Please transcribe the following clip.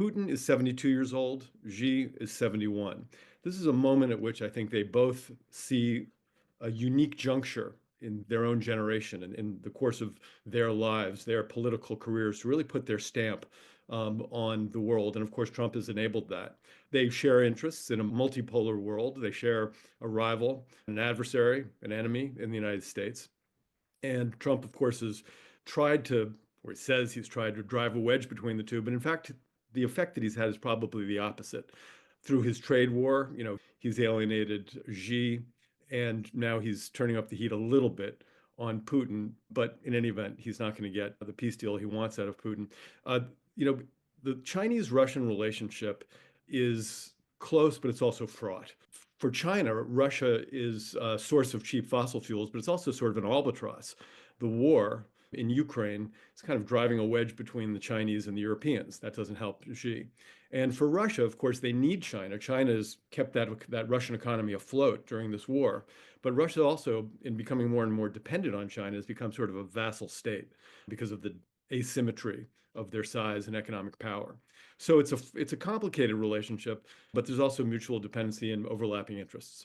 Putin is 72 years old, Xi is 71. This is a moment at which I think they both see a unique juncture in their own generation and in the course of their lives, their political careers, to really put their stamp on the world. And of course, Trump has enabled that. They share interests in a multipolar world. They share a rival, an adversary, an enemy in the United States. And Trump, of course, has tried to, or he says he's tried to drive a wedge between the two. But in fact, the effect that he's had is probably the opposite. Through his trade war, he's alienated Xi, and now he's turning up the heat a little bit on Putin. But in any event, he's not going to get the peace deal he wants out of Putin. Uh, you know, the Chinese-Russian relationship is close, but it's also fraught. For China, Russia is a source of cheap fossil fuels, but it's also sort of an albatross. The war in Ukraine is kind of driving a wedge between the Chinese and the Europeans. That doesn't help Xi. And for Russia, of course, they need China. China has kept that Russian economy afloat during this war. But Russia also, in becoming more and more dependent on China, has become sort of a vassal state because of the asymmetry of their size and economic power. So it's a complicated relationship, but there's also mutual dependency and overlapping interests.